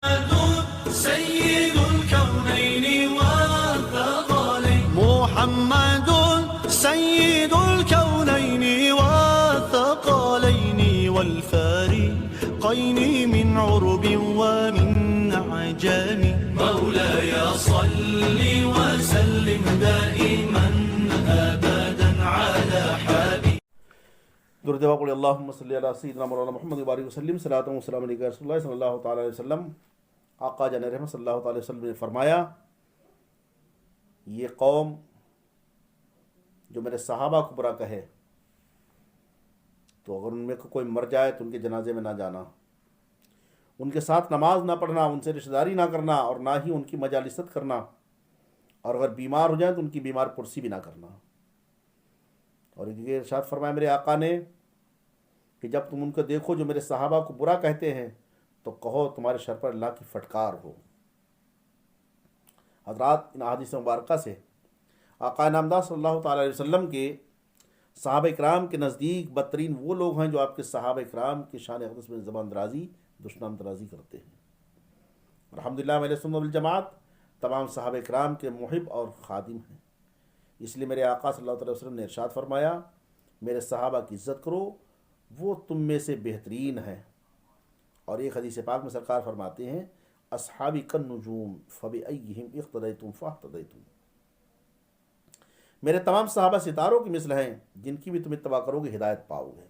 سيد الكونين والثقلين محمد سيد الكونين والثقلين والفارقين من عرب ومن عجم مولاي صل وسلم دائما أبدا على حبيبك. درود و پڑھیں اللہم صلی علی سیدنا مولانا محمد وبارک وسلم صلاۃ و سلام علیہ رسول اللہ صلی اللہ تعالی علیہ وسلم. آقا جان رحمت صلی اللہ تعالی وسلم نے فرمایا، یہ قوم جو میرے صحابہ کو برا کہے تو اگر ان میں کوئی مر جائے تو ان کے جنازے میں نہ جانا، ان کے ساتھ نماز نہ پڑھنا، ان سے رشتہ داری نہ کرنا اور نہ ہی ان کی مجالست کرنا، اور اگر بیمار ہو جائیں تو ان کی بیمار پرسی بھی نہ کرنا. اور یہ ارشاد فرمایا میرے آقا نے کہ جب تم ان کو دیکھو جو میرے صحابہ کو برا کہتے ہیں تو کہو تمہارے شر پر اللہ کی پھٹکار ہو. حضرات، ان احادیث مبارکہ سے آقا نامدار صلی اللہ تعالی علیہ وسلم کے صحابہ کرام کے نزدیک بدترین وہ لوگ ہیں جو آپ کے صحابہ کرام کی شان اقدس میں زبان درازی، دشنام درازی کرتے ہیں. الحمدللہ اہل سنت والجماعت تمام صحابہ کرام کے محب اور خادم ہیں. اس لیے میرے آقا صلی اللہ علیہ وسلم نے ارشاد فرمایا، میرے صحابہ کی عزت کرو، وہ تم میں سے بہترین ہیں. اور ایک حدیث پاک میں سرکار فرماتے ہیں، اصحابی کالنجوم فبأیہم اقتدیتم فاہتدیتم. میرے تمام صحابہ ستاروں کی مثل ہیں، جن کی بھی تم اتباع کرو گے ہدایت پاؤ گے.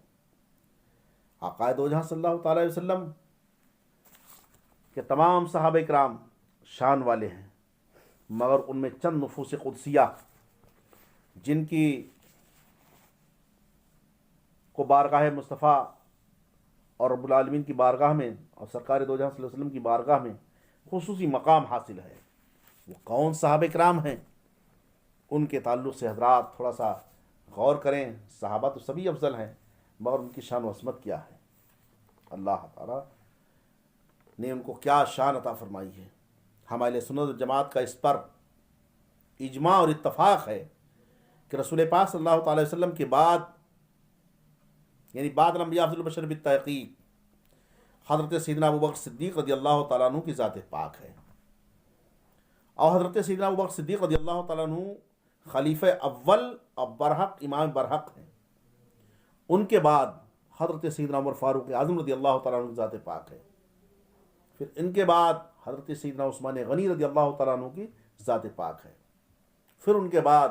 آقا دو جہاں صلی اللہ تعالی وسلم کہ تمام صحابہ کرام شان والے ہیں، مگر ان میں چند نفوس قدسیہ جن کی کو بارگاہ مصطفیٰ اور رب العالمین کی بارگاہ میں اور سرکار دو جہاں صلی اللہ علیہ وسلم کی بارگاہ میں خصوصی مقام حاصل ہے. وہ کون صحابہ کرام ہیں؟ ان کے تعلق سے حضرات تھوڑا سا غور کریں. صحابہ تو سبھی افضل ہیں، مگر ان کی شان و عظمت کیا ہے، اللہ تعالیٰ نے ان کو کیا شان عطا فرمائی ہے. ہمارے سنت والجماعت کا اس پر اجماع اور اتفاق ہے کہ رسول پاک صلی اللہ تعالی وسلم کے بعد، یعنی بعد الانبیاء افضل البشر بالتحقیق، حضرت سیدنا ابوبکر صدیق رضی اللہ تعالیٰ عنہ کی ذات پاک ہے. اور حضرت سیدنا ابوبکر صدیق رضی اللہ تعالیٰ عنہ خلیفہ اول اور برحق امام برحق ہیں. ان کے بعد حضرت سیدنا عمر فاروق اعظم رضی اللہ تعالیٰ عنہ کی ذات پاک ہے. پھر ان کے بعد حضرت سیدنا عثمان غنی رضی اللہ تعالیٰ عنہ کی ذات پاک ہے. پھر ان کے بعد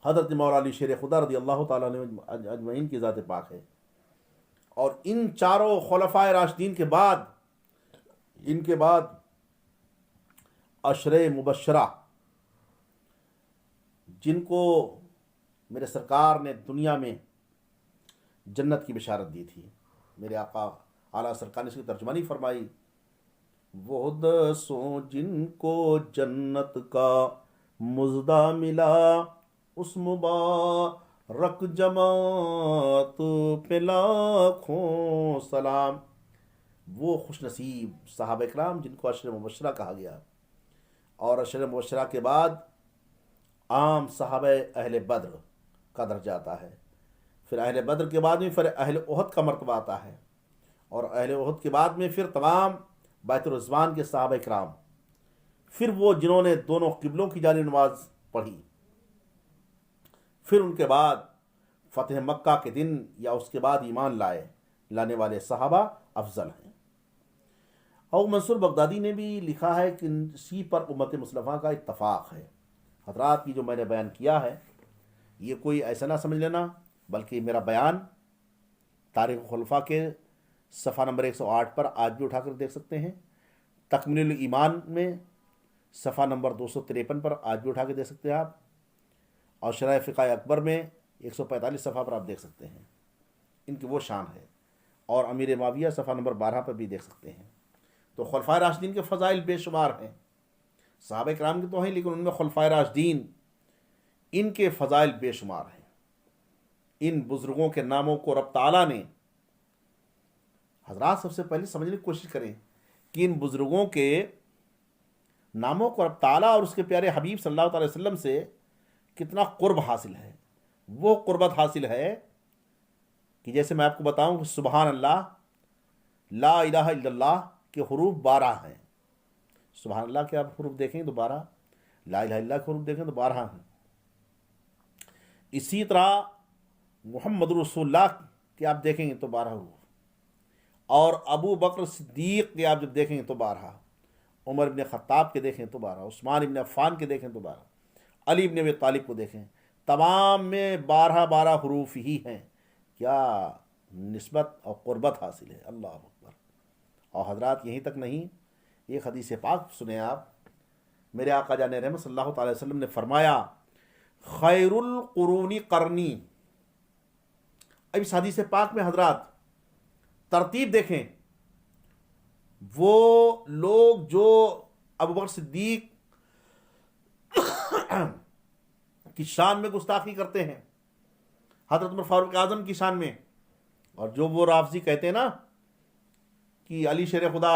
حضرت مولا علی شیر خدا رضی اللہ تعالیٰ عنہ اجمعین کی ذات پاک ہے. اور ان چاروں خلفائے راشدین کے بعد، ان کے بعد عشرے مبشرہ جن کو میرے سرکار نے دنیا میں جنت کی بشارت دی تھی. میرے آقا اعلیٰ سرکار نے اس کی ترجمانی فرمائی، وہ دسوں جن کو جنت کا مزدہ ملا، اس مبارک جماعت پہ لاکھوں سلام. وہ خوش نصیب صحابہ کرام جن کو عشر مبشرہ کہا گیا. اور عشر مبشرہ کے بعد عام صحابہ اہل بدر کا درجہ آتا ہے. پھر اہل بدر کے بعد میں پھر اہل احد کا مرتبہ آتا ہے. اور اہل احد کے بعد میں پھر تمام بیت الرضوان کے صحابہ کرام، پھر وہ جنہوں نے دونوں قبلوں کی جانب نماز پڑھی. پھر ان کے بعد فتح مکہ کے دن یا اس کے بعد ایمان لانے والے صحابہ افضل ہیں. اور منصور بغدادی نے بھی لکھا ہے کہ اسی پر امت مصطفیٰ کا اتفاق ہے. حضرات، یہ جو میں نے بیان کیا ہے یہ کوئی ایسا نہ سمجھ لینا، بلکہ میرا بیان تاریخ خلفاء کے صفحہ نمبر 108 پر آج بھی اٹھا کر دیکھ سکتے ہیں. تکمیل الایمان میں صفحہ نمبر 253 پر آج بھی اٹھا کے دیکھ سکتے ہیں آپ. اور شرح فقہ اکبر میں 145 صفحہ پر آپ دیکھ سکتے ہیں. ان کی وہ شان ہے. اور امیر معاویہ صفحہ نمبر 12 پر بھی دیکھ سکتے ہیں. تو خلفائے راشدین کے فضائل بے شمار ہیں. صحابہ کرام کے تو ہیں، لیکن ان میں خلفائے راشدین ان کے فضائل بے شمار ہیں. ان بزرگوں کے ناموں کو رب تعالیٰ نے، حضرات سب سے پہلے سمجھنے کی کوشش کریں کہ ان بزرگوں کے ناموں کو رب تعالیٰ اور اس کے پیارے حبیب صلی اللہ علیہ وسلم سے کتنا قرب حاصل ہے. وہ قربت حاصل ہے کہ جیسے میں آپ کو بتاؤں کہ سبحان اللہ، لا الہ الا اللہ کے حروف 12 ہیں. سبحان اللہ کے آپ حروف دیکھیں تو 12، لا الہ الا اللہ کے حروف دیکھیں تو 12 ہیں. اسی طرح محمد رسول اللہ کے آپ دیکھیں گے تو 12 حروف، اور ابو بکر صدیق کے آپ جب دیکھیں گے تو 12، عمر ابن خطاب کے دیکھیں تو 12، عثمان ابن عفان کے دیکھیں تو 12، علی ابن ابی طالب کو دیکھیں، تمام میں 12 حروف ہی ہیں. کیا نسبت اور قربت حاصل ہے. اللہ اکبر. اور حضرات یہیں تک نہیں، ایک حدیث پاک سنیں آپ. میرے آقا جان رحمت صلی اللہ تعالی وسلم نے فرمایا خیر القرون قرنی. اب اس حدیث پاک میں حضرات ترتیب دیکھیں. وہ لوگ جو ابو بکر صدیق کی شان میں گستاخی کرتے ہیں، حضرت عمر فاروق اعظم کی شان میں، اور جو وہ رافضی کہتے ہیں نا کہ علی شیر خدا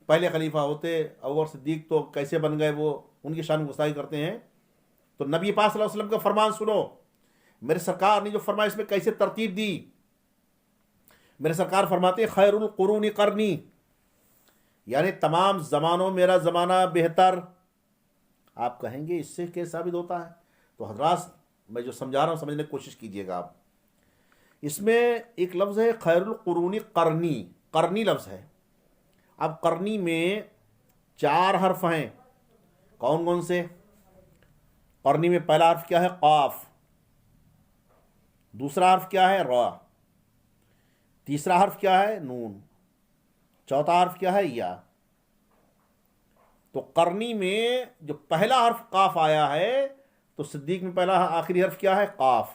پہلے خلیفہ ہوتے، ابو بکر صدیق تو کیسے بن گئے، وہ ان کی شان میں گستاخی کرتے ہیں. تو نبی پاک صلی اللہ علیہ وسلم کا فرمان سنو. میرے سرکار نے جو فرمایا اس میں کیسے ترتیب دی. میرے سرکار فرماتے ہیں خیر القرون قرنی، یعنی تمام زمانوں میرا زمانہ بہتر. آپ کہیں گے اس سے کیا ثابت ہوتا ہے؟ تو حضرات میں جو سمجھا رہا ہوں سمجھنے کی کوشش کیجئے گا آپ. اس میں ایک لفظ ہے خیر القرون قرنی، قرنی لفظ ہے. اب قرنی میں 4 حرف ہیں. کون کون سے؟ قرنی میں پہلا حرف کیا ہے؟ قاف. دوسرا حرف کیا ہے؟ را. تیسرا حرف کیا ہے؟ نون. چوتھا حرف کیا ہے؟ یا. تو قرنی میں جو پہلا حرف قاف آیا ہے تو صدیق میں پہلا آخری حرف کیا ہے؟ قاف.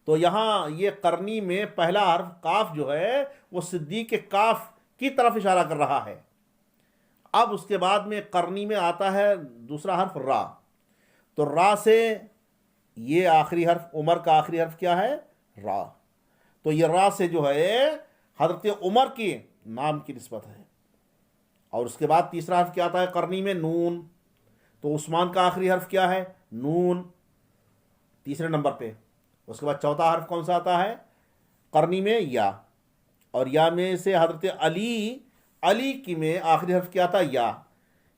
تو یہاں یہ قرنی میں پہلا حرف قاف جو ہے وہ صدیق کے قاف کی طرف اشارہ کر رہا ہے. اب اس کے بعد میں قرنی میں آتا ہے دوسرا حرف را. تو را سے یہ آخری حرف عمر کا آخری حرف کیا ہے؟ را. تو یہ را سے جو ہے حضرت عمر کے نام کی نسبت ہے. اور اس کے بعد تیسرا حرف کیا آتا ہے قرنی میں؟ نون. تو عثمان کا آخری حرف کیا ہے؟ نون، تیسرے نمبر پہ. اس کے بعد چوتھا حرف کون سا آتا ہے قرنی میں؟ یا. اور یا میں سے حضرت علی کی میں آخری حرف کیا تھا؟ یا.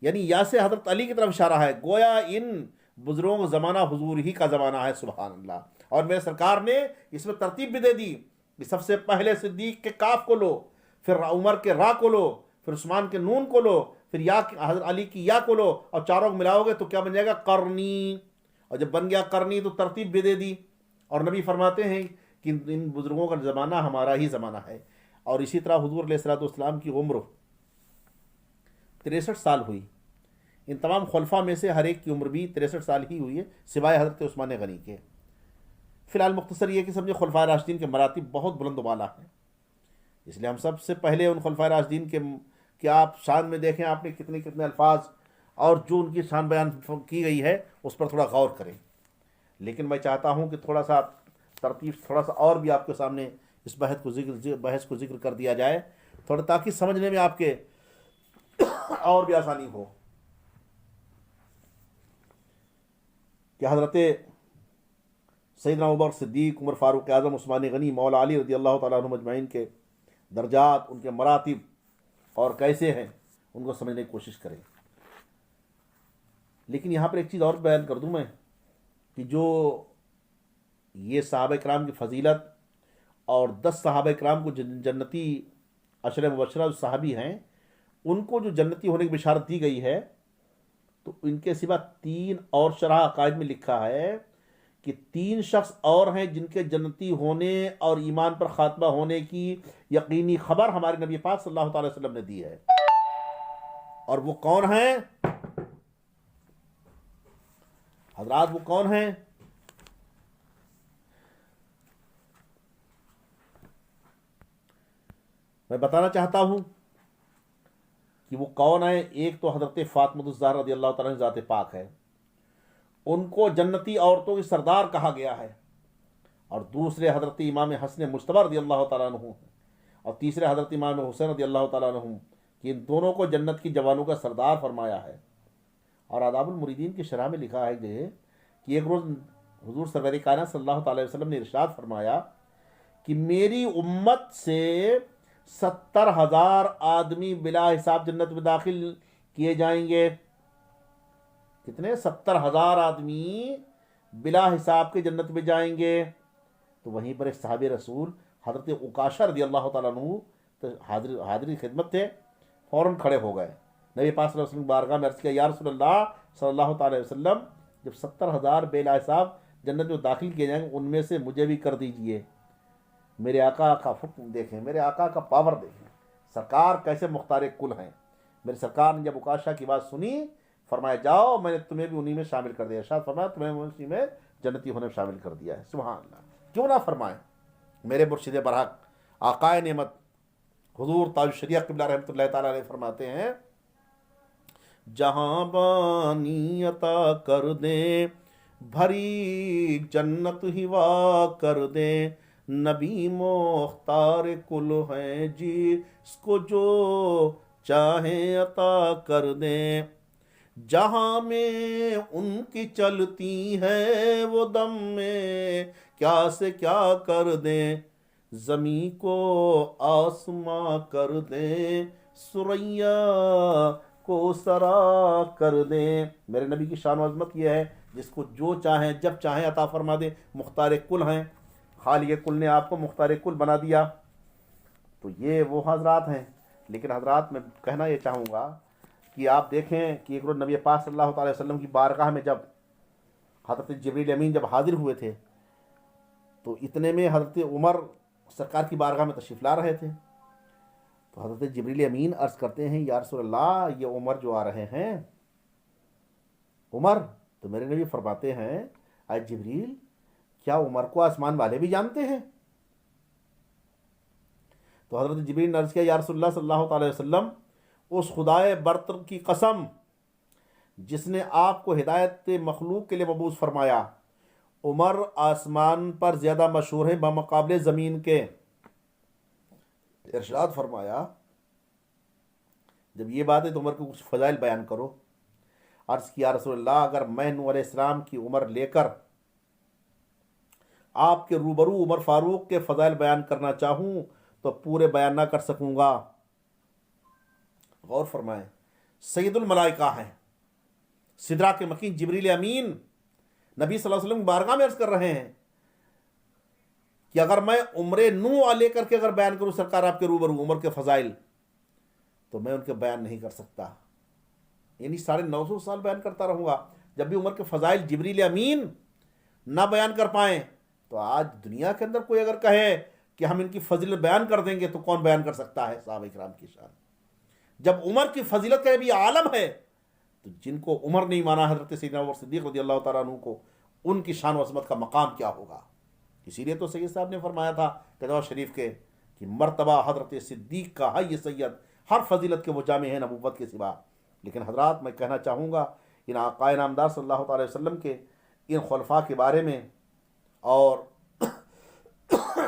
یعنی یا سے حضرت علی کی طرف اشارہ ہے. گویا ان بزرگوں کا زمانہ حضور ہی کا زمانہ ہے. سبحان اللہ. اور میرے سرکار نے اس میں ترتیب بھی دے دی کہ سب سے پہلے صدیق کے کاف کو لو، پھر عمر کے را کو لو، پھر عثمان کے نون کو لو، پھر یا حضرت علی کی یا کو لو، اور چاروں کو ملاؤ گے تو کیا بن جائے گا؟ قرنی. اور جب بن گیا قرنی تو ترتیب بھی دے دی. اور نبی فرماتے ہیں کہ ان بزرگوں کا زمانہ ہمارا ہی زمانہ ہے. اور اسی طرح حضور علیہ الصلوۃ والسلام کی عمر 63 سال ہوئی. ان تمام خلفاء میں سے ہر ایک کی عمر بھی 63 سال ہی ہوئی ہے سوائے حضرت عثمان غنی کے. فی الحال مختصر یہ کہ سمجھے خلفاء راشدین کے مراتب بہت بلند و بالا ہیں. اس لیے ہم سب سے پہلے ان خلفاء راشدین کے آپ شان میں دیکھیں آپ نے کتنے الفاظ اور جو ان کی شان بیان کی گئی ہے اس پر تھوڑا غور کریں. لیکن میں چاہتا ہوں کہ تھوڑا سا ترتیب تھوڑا سا اور بھی آپ کے سامنے اس بحث کو ذکر کر دیا جائے تھوڑا، تاکہ سمجھنے میں آپ کے اور بھی آسانی ہو. کہ حضرت سیدنا ابوبکر صدیق، عمر فاروق اعظم، عثمان غنی، مولا علی رضی اللہ تعالیٰ عنہ اجمعین کے درجات، ان کے مراتب اور کیسے ہیں ان کو سمجھنے کی کوشش کریں. لیکن یہاں پر ایک چیز اور بیان کر دوں میں کہ جو یہ صحابہ کرام کی فضیلت اور 10 صحابہ کرام کو جنتی عشرہ مبشرہ جو صحابی ہیں ان کو جو جنتی ہونے کی بشارت دی گئی ہے، تو ان کے سوا 3 اور شرح عقائد میں لکھا ہے کہ 3 شخص اور ہیں جن کے جنتی ہونے اور ایمان پر خاتمہ ہونے کی یقینی خبر ہمارے نبی پاک صلی اللہ تعالی وسلم نے دی ہے. اور وہ کون ہیں حضرات؟ وہ کون ہیں؟ میں بتانا چاہتا ہوں کہ وہ کون ہے. ایک تو حضرت فاطمہ الزہرا رضی اللہ تعالیٰ عنہ ذات پاک ہے، ان کو جنتی عورتوں کی سردار کہا گیا ہے. اور دوسرے حضرت امام حسن مجتبی رضی اللہ تعالیٰ عنہ، اور تیسرے حضرت امام حسین رضی اللہ تعالیٰ عنہ، کہ ان دونوں کو جنت کی جوانوں کا سردار فرمایا ہے. اور آداب المریدین کی شرح میں لکھا ہے کہ ایک روز حضور سرور کائنات صلی اللہ تعالی وسلم نے ارشاد فرمایا کہ میری امت سے 70,000 آدمی بلا حساب جنت میں داخل کیے جائیں گے. کتنے؟ 70,000 آدمی بلا حساب کے جنت میں جائیں گے. تو وہیں پر ایک صحابی رسول حضرت عکاشہ رضی اللہ تعالیٰ عنہ تو حاضری خدمت تھے، فوراً کھڑے ہو گئے. نبی پاک صلی اللہ علیہ وسلم بارگاہ میں عرض کیا، یا رسول اللہ صلی اللہ تعالیٰ علیہ وسلم، جب 70,000 بلا حساب جنت میں داخل کیے جائیں گے ان میں سے مجھے بھی کر دیجئے. میرے آقا کا حکم دیکھیں، میرے آقا کا پاور دیکھیں، سرکار کیسے مختار کل ہیں. میرے سرکار نے جب عکاشہ کی بات سنی، فرمایا جاؤ میں نے تمہیں بھی انہی میں شامل کر دیا. ارشاد فرمایا تمہیں اسی میں جنتی ہونے میں شامل کر دیا ہے. سبحان اللہ. کیوں نہ فرمائیں. میرے مرشد برحق آقائے نعمت حضور تاج الشریعہ قبلہ رحمۃ اللہ تعالیٰ علیہ فرماتے ہیں، جہاں بانی عطا کر دیں بھری جنت ہی وا کر دیں، نبی مختار کل ہیں جس کو جو چاہیں عطا کر دیں. جہاں میں ان کی چلتی ہے وہ دم میں کیا سے کیا کر دیں، زمین کو آسماں کر دیں، سریا کو سرا کر دیں. میرے نبی کی شان و عظمت یہ ہے، جس کو جو چاہیں جب چاہیں عطا فرما دیں. مختار کل ہیں، خالق کل نے آپ کو مختار کل بنا دیا. تو یہ وہ حضرات ہیں. لیکن حضرات میں کہنا یہ چاہوں گا کہ آپ دیکھیں کہ ایک روز نبی پاک صلی اللہ تعالی وسلم کی بارگاہ میں جب حضرت جبریل امین جب حاضر ہوئے تھے تو اتنے میں حضرت عمر سرکار کی بارگاہ میں تشریف لا رہے تھے. تو حضرت جبریل امین عرض کرتے ہیں، یا رسول اللہ یہ عمر جو آ رہے ہیں عمر. تو میرے نبی فرماتے ہیں، اے جبریل کیا عمر کو آسمان والے بھی جانتے ہیں؟ تو حضرت جبریل نے عرض کیا، یا رسول اللہ صلی اللہ تعالی وسلم اس خدائے برتر کی قسم جس نے آپ کو ہدایت مخلوق کے لیے مبعوث فرمایا، عمر آسمان پر زیادہ مشہور ہے بمقابلے زمین کے. ارشاد فرمایا جب یہ بات ہے تو عمر کے کچھ فضائل بیان کرو. عرض کیا رسول اللہ اگر میں نوح علیہ السلام کی عمر لے کر آپ کے روبرو عمر فاروق کے فضائل بیان کرنا چاہوں تو پورے بیان نہ کر سکوں گا. غور فرمائیں، سید الملائکہ ہیں، سدرا کے مکین جبریل امین نبی صلی اللہ علیہ وسلم کی بارگاہ میں عرض کر رہے ہیں کہ اگر میں عمر نوح لے کر کے اگر بیان کروں سرکار آپ کے روبرو عمر کے فضائل تو میں ان کے بیان نہیں کر سکتا. یعنی 950 سال بیان کرتا رہوں گا. جب بھی عمر کے فضائل جبریل امین نہ بیان کر پائیں تو آج دنیا کے اندر کوئی اگر کہے کہ ہم ان کی فضیلت بیان کر دیں گے تو کون بیان کر سکتا ہے صحابہ اکرام کی شان. جب عمر کی فضیلت کا بھی عالم ہے تو جن کو عمر نہیں مانا حضرت سیدنا عمر صدیق رضی اللہ تعالیٰ عنہ کو، ان کی شان و عظمت کا مقام کیا ہوگا. اسی لیے تو سید صاحب نے فرمایا تھا قضاء شریف کے کہ مرتبہ حضرت صدیق کا ہے یہ سید، ہر فضیلت کے وہ جامع ہیں نبوت کے سوا. لیکن حضرات میں کہنا چاہوں گا ان آقائے نامدار صلی اللہ تعالی وسلم کے ان خلفاء کے بارے میں، اور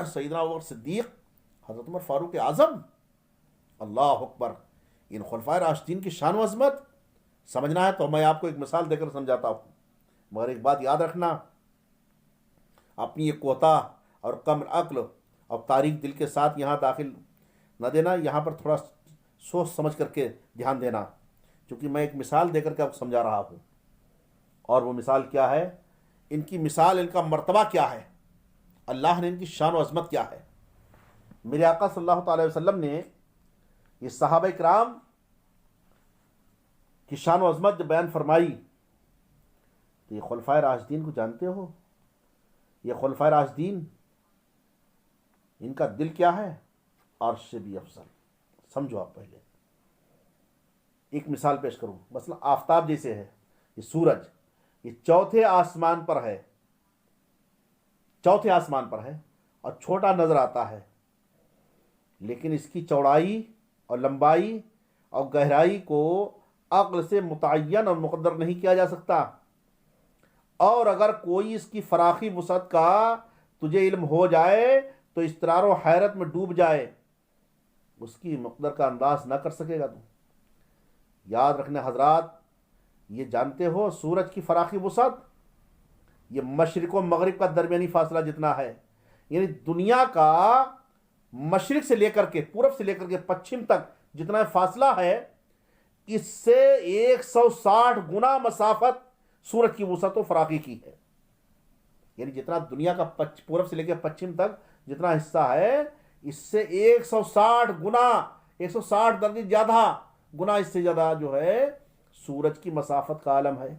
سیدنا عمر صدیق، حضرت عمر فاروق اعظم، اللہ اکبر، ان خلفائے راشدین کی شان و عظمت سمجھنا ہے تو میں آپ کو ایک مثال دے کر سمجھاتا ہوں. مگر ایک بات یاد رکھنا، اپنی یہ کوتاہ اور کم عقل اور تاریک دل کے ساتھ یہاں داخل نہ دینا. یہاں پر تھوڑا سوچ سمجھ کر کے دھیان دینا، چونکہ میں ایک مثال دے کر کے آپ کو سمجھا رہا ہوں. اور وہ مثال کیا ہے؟ ان کی مثال، ان کا مرتبہ کیا ہے، اللہ نے ان کی شان و عظمت کیا ہے. میرے آقا صلی اللہ تعالی وسلم نے یہ صحابہ کرام کی شان و عظمت جب بیان فرمائی تو یہ خلفائے راشدین کو جانتے ہو؟ یہ خلفائے راشدین ان کا دل کیا ہے؟ عرش سے بھی افضل. سمجھو آپ پہلے ایک مثال پیش کروں. مثلا آفتاب جیسے ہے، یہ سورج، یہ چوتھے آسمان پر ہے، چوتھے آسمان پر ہے اور چھوٹا نظر آتا ہے، لیکن اس کی چوڑائی اور لمبائی اور گہرائی کو عقل سے متعین اور مقدر نہیں کیا جا سکتا. اور اگر کوئی اس کی فراخی وسعت کا تجھے علم ہو جائے تو اضطرار و حیرت میں ڈوب جائے، اس کی مقدر کا انداز نہ کر سکے گا. تو یاد رکھنے حضرات، یہ جانتے ہو سورج کی فراخی وسعت یہ مشرق و مغرب کا درمیانی فاصلہ جتنا ہے. یعنی دنیا کا مشرق سے لے کر کے پورب سے لے کر کے پچھم تک جتنا فاصلہ ہے، اس سے 160 گنا مسافت سورج کی وسعت و فراخی کی ہے. یعنی جتنا دنیا کا پورب سے لے کے پچھم تک جتنا حصہ ہے، اس سے 160 گنا، 160 درجے زیادہ گنا اس سے زیادہ جو ہے سورج کی مسافت کا عالم ہے.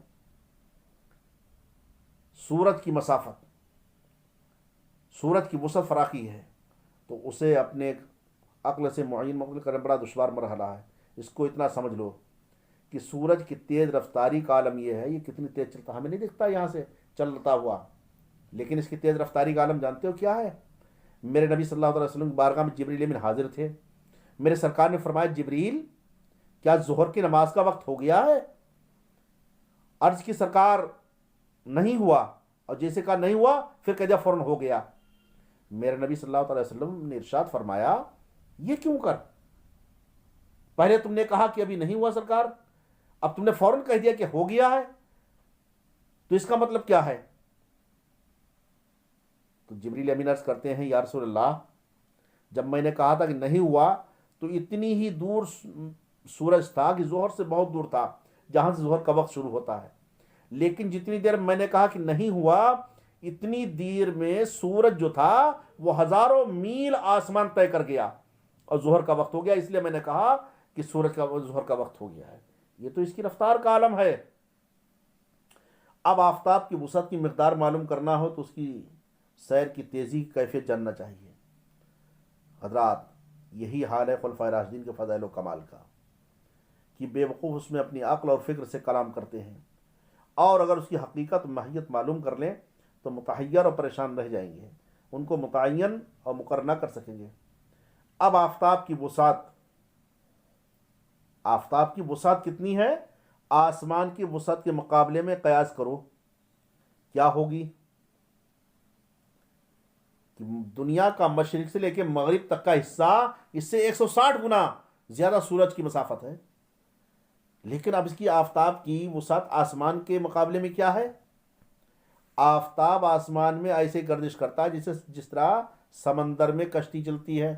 سورج کی مسافت، سورج کی وسعت فراخی ہے، تو اسے اپنے عقل سے معین مقبول کرنا بڑا دشوار مرحلہ ہے. اس کو اتنا سمجھ لو کہ سورج کی تیز رفتاری کا عالم یہ ہے، یہ کتنی تیز چلتا ہمیں نہیں دکھتا یہاں سے چلتا ہوا، لیکن اس کی تیز رفتاری کا عالم جانتے ہو کیا ہے؟ میرے نبی صلی اللہ علیہ وسلم کی بارگاہ میں جبریل امین حاضر تھے. میرے سرکار نے فرمایا جبریل کیا ظہر کی نماز کا وقت ہو گیا ہے؟ عرض کی سرکار نہیں ہوا، اور جیسے کہا نہیں ہوا پھر کہہ دیا فوراً ہو گیا. میرے نبی صلی اللہ علیہ وسلم نے ارشاد فرمایا یہ کیوں کر؟ پہلے تم نے کہا کہ ابھی نہیں ہوا سرکار، اب تم نے فوراً کہہ دیا کہ ہو گیا ہے، تو اس کا مطلب کیا ہے؟ تو جبریل امین عرض کرتے ہیں یا رسول اللہ، جب میں نے کہا تھا کہ نہیں ہوا تو اتنی ہی دور سورج تھا کہ ظہر سے بہت دور تھا جہاں سے ظہر کا وقت شروع ہوتا ہے، لیکن جتنی دیر میں نے کہا کہ نہیں ہوا اتنی دیر میں سورج جو تھا وہ ہزاروں میل آسمان طے کر گیا اور ظہر کا وقت ہو گیا. اس لیے میں نے کہا کہ سورج کا ظہر کا وقت ہو گیا ہے. یہ تو اس کی رفتار کا عالم ہے. اب آفتاب کی وسعت کی مقدار معلوم کرنا ہو تو اس کی سیر کی تیزی کی کیفیت جاننا چاہیے. حضرات یہی حال ہے خلفائے راشدین کے فضائل و کمال کا کہ بے وقوف اس میں اپنی عقل اور فکر سے کلام کرتے ہیں، اور اگر اس کی حقیقت ماہیت معلوم کر لیں تو متحیر اور پریشان رہ جائیں گے، ان کو متعین اور مقرر نہ کر سکیں گے. اب آفتاب کی وسعت، آفتاب کی وسعت کتنی ہے؟ آسمان کی وسعت کے مقابلے میں قیاس کرو کیا ہوگی. کہ دنیا کا مشرق سے لے کے مغرب تک کا حصہ اس سے 160 گنا زیادہ سورج کی مسافت ہے، لیکن اب اس کی آفتاب کی وسعت آسمان کے مقابلے میں کیا ہے؟ آفتاب آسمان میں ایسے گردش کرتا ہے جس طرح سمندر میں کشتی چلتی ہے.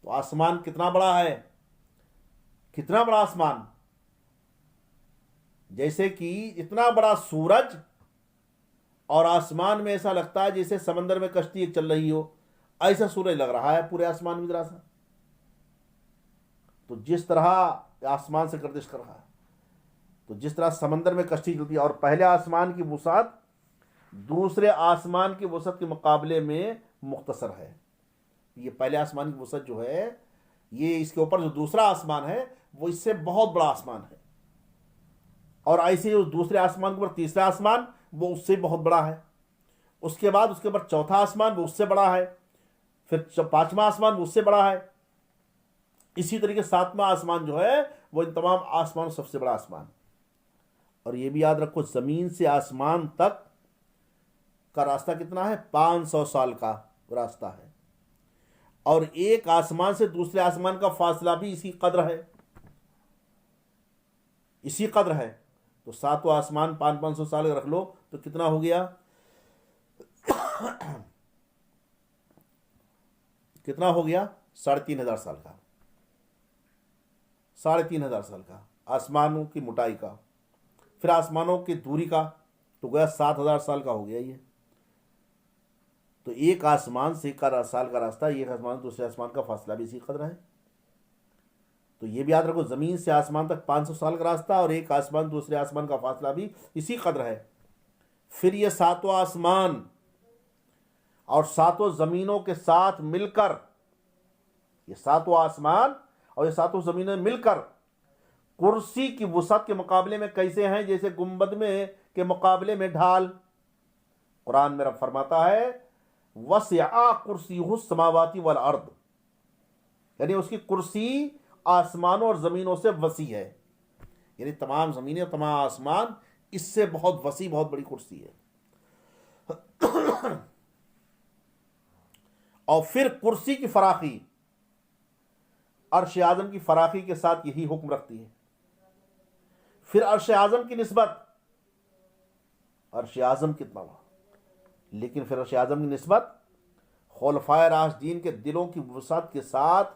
تو آسمان کتنا بڑا ہے، کتنا بڑا آسمان، جیسے کہ اتنا بڑا سورج اور آسمان میں ایسا لگتا ہے جیسے سمندر میں کشتی ایک چل رہی ہو، ایسا سورج لگ رہا ہے پورے آسمان میں ذرا سا. تو جس طرح آسمان سے گردش کر رہا ہے، تو جس طرح سمندر میں کشتی چلتی ہے، اور پہلے آسمان کی وسعت دوسرے آسمان کی وسعت کے مقابلے میں مختصر ہے. یہ پہلے آسمان کی وسعت جو ہے، یہ اس کے اوپر جو دوسرا آسمان ہے وہ اس سے بہت بڑا آسمان ہے، اور ایسے جو دوسرے آسمان کے اوپر تیسرا آسمان وہ اس سے بہت بڑا ہے، اس کے بعد اس کے اوپر چوتھا آسمان وہ اس سے بڑا ہے، پھر پانچواں آسمان وہ اس سے بڑا ہے، اسی طریقے ساتواں آسمان جو ہے وہ ان تمام آسمانوں سب سے بڑا آسمان. اور یہ بھی یاد رکھو زمین سے آسمان تک کا راستہ کتنا ہے؟ 500 سال کا راستہ ہے، اور ایک آسمان سے دوسرے آسمان کا فاصلہ بھی اسی قدر ہے، اسی قدر ہے. تو ساتواں آسمان 500 سال رکھ لو تو کتنا ہو گیا؟ کتنا ہو گیا؟ 3500 سال کا، 3500 سال کا آسمانوں کی موٹائی کا. پھر آسمانوں کی دوری کا تو گویا 7000 سال کا ہو گیا. یہ تو ایک آسمان سے کا سال کا راستہ، ایک آسمان دوسرے آسمان کا فاصلہ بھی اسی قدر ہے. تو یہ بھی یاد رکھو زمین سے آسمان تک 500 سال کا راستہ، اور ایک آسمان دوسرے آسمان کا فاصلہ بھی اسی قدر ہے. پھر یہ ساتواں آسمان اور ساتوں زمینوں کے ساتھ مل کر، یہ ساتواں آسمان اور یہ ساتوں زمینیں مل کر کرسی کی وسعت کے مقابلے میں کیسے ہیں؟ جیسے گنبد میں کے مقابلے میں ڈھال. قرآن میں رب فرماتا ہے وسع کرسیہ السماوات والارض، یعنی اس کی کرسی آسمانوں اور زمینوں سے وسیع ہے، یعنی تمام زمینیں اور تمام آسمان اس سے بہت وسیع، بہت بڑی کرسی ہے. اور پھر کرسی کی فراخی عرش اعظم کی فراخی کے ساتھ یہی حکم رکھتی ہے. پھر عرش اعظم کی نسبت، عرش اعظم کتنا بڑا، لیکن پھر عرش اعظم کی نسبت خلفائے راشدین کے دلوں کی وسعت کے ساتھ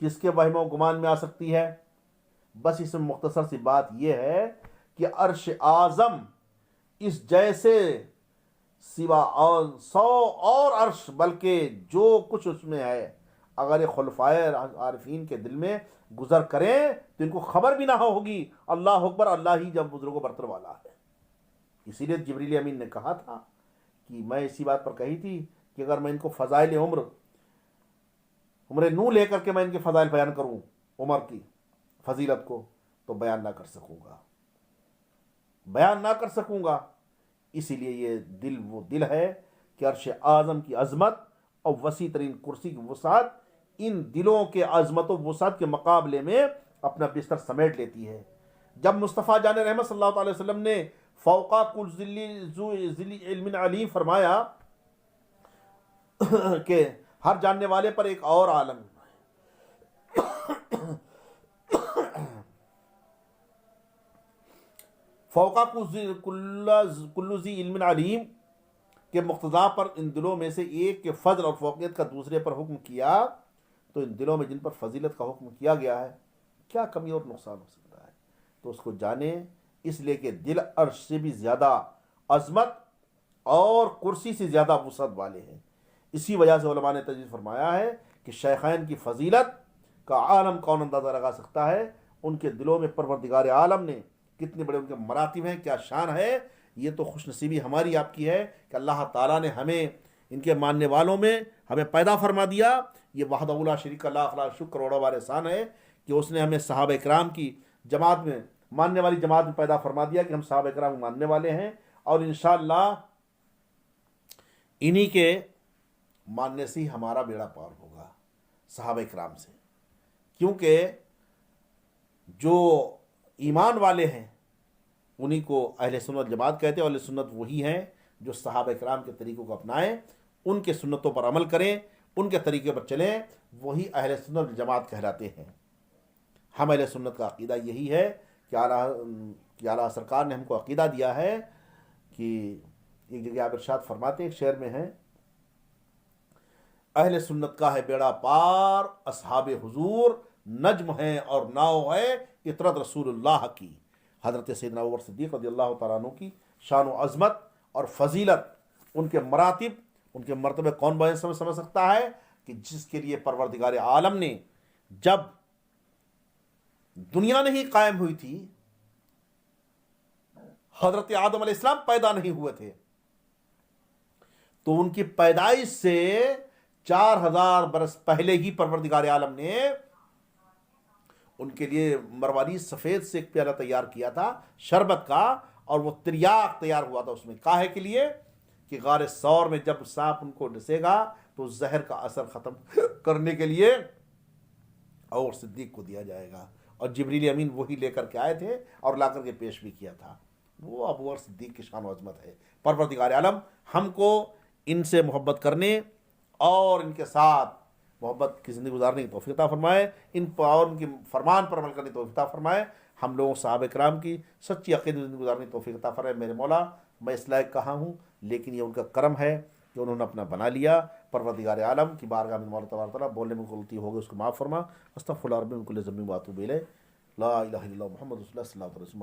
کس کے وہم و گمان میں آ سکتی ہے؟ بس اس میں مختصر سی بات یہ ہے کہ عرش اعظم اس جیسے سوا اور 100 اور عرش، بلکہ جو کچھ اس میں ہے، اگر یہ خلفائے عارفین کے دل میں گزر کریں تو ان کو خبر بھی نہ ہوگی۔ اللہ اکبر، اللہ ہی جب بزرگ و برتر والا ہے۔ اسی لیے جبریل امین نے کہا تھا کہ میں اسی بات پر کہی تھی کہ اگر میں ان کو فضائل عمر نو لے کر کے میں ان کے فضائل بیان کروں، عمر کی فضیلت کو، تو بیان نہ کر سکوں گا۔ اسی لیے یہ دل وہ دل ہے کہ عرش اعظم کی عظمت اور وسیع ترین کرسی کی وسعت ان دلوں کے عظمت و وسعت کے مقابلے میں اپنا بستر سمیٹ لیتی ہے۔ جب مصطفیٰ جان رحمت صلی اللہ علیہ وسلم نے فوقا کل ذی علم علیم فرمایا کہ ہر جاننے والے پر ایک اور عالم فوقا کل ذی علم علیم کے مقتضا پر ان دلوں میں سے ایک کے فضل اور فوقیت کا دوسرے پر حکم کیا، تو ان دلوں میں جن پر فضیلت کا حکم کیا گیا ہے کیا کمی اور نقصان ہو سکتا ہے؟ تو اس کو جانیں، اس لیے کہ دل عرش سے بھی زیادہ عظمت اور کرسی سے زیادہ وسعت والے ہیں۔ اسی وجہ سے علماء نے تجویز فرمایا ہے کہ شیخین کی فضیلت کا عالم کون اندازہ لگا سکتا ہے؟ ان کے دلوں میں پروردگار عالم نے کتنے بڑے ان کے مراتب ہیں، کیا شان ہے۔ یہ تو خوش نصیبی ہماری آپ کی ہے کہ اللہ تعالیٰ نے ہمیں ان کے ماننے والوں میں ہمیں پیدا فرما دیا۔ یہ وحدہ لا شریک کا لاکھ لاکھ شکر کروڑوں بار احسان ہے کہ اس نے ہمیں صحابہ اکرام کی جماعت میں، ماننے والی جماعت میں پیدا فرما دیا کہ ہم صحابہ اکرام ماننے والے ہیں، اور انشاءاللہ انہی کے ماننے سے ہی ہمارا بیڑا پار ہوگا، صحابہ اکرام سے۔ کیونکہ جو ایمان والے ہیں انہی کو اہل سنت جماعت کہتے ہیں، اور اہل سنت وہی ہیں جو صحابہ اکرام کے طریقوں کو اپنائیں، ان کے سنتوں پر عمل کریں، ان کے طریقے پر چلیں، وہی اہل سنت جماعت کہلاتے ہیں۔ ہم اہل سنت کا عقیدہ یہی ہے کہ اعلیٰ سرکار نے ہم کو عقیدہ دیا ہے کہ ایک جگہ آپ ارشاد فرماتے ہیں، ایک شعر میں ہے، اہل سنت کا ہے بیڑا پار، اصحاب حضور نجم ہے اور ناؤ ہے اطرت رسول اللہ کی۔ حضرت سیدنا ابوبکر صدیق رضی اللہ تعالیٰ عنہ کی شان و عظمت اور فضیلت، ان کے مراتب، ان کے مرتبے کون بیان سمجھ سکتا ہے کہ جس کے لیے پروردگار عالم نے جب دنیا نہیں قائم ہوئی تھی، حضرت آدم علیہ السلام پیدا نہیں ہوئے تھے، تو ان کی پیدائش سے 4000 برس پہلے ہی پروردگار عالم نے ان کے لیے مرواری سفید سے ایک پیالہ تیار کیا تھا شربت کا، اور وہ تریاق تیار ہوا تھا اس میں، کاہے کے لیے کہ غار ثور میں جب سانپ ان کو ڈسے گا تو زہر کا اثر ختم کرنے کے لیے اور صدیق کو دیا جائے گا، اور جبریل امین وہی لے کر کے آئے تھے اور لا کر کے پیش بھی کیا تھا۔ وہ ابوبکر صدیق کی شان و عظمت ہے۔ پروردگار عالم ہم کو ان سے محبت کرنے اور ان کے ساتھ محبت کی زندگی گزارنے کی توفیق عطا فرمائے، اور ان کے فرمان پر عمل کرنے کی توفیق عطا فرمائے۔ ہم لوگوں صحابہ کرام کی سچی عقیدت زندگی گزارنے کی توفیق عطا فرمائے۔ میرے مولا، میں اس لائق کہاں ہوں، لیکن یہ ان کا کرم ہے کہ انہوں نے اپنا بنا لیا۔ پروردگار عالم کی بارگاہ میں مولا تبارک تعالیٰ بولنے میں غلطی ہوگی اس کو معاف فرما۔ استغفر اللہ ربی من کل ذنب واتوب الیہ۔ لا الہ الا اللہ محمد رسول اللہ صلی اللہ علیہ وسلم۔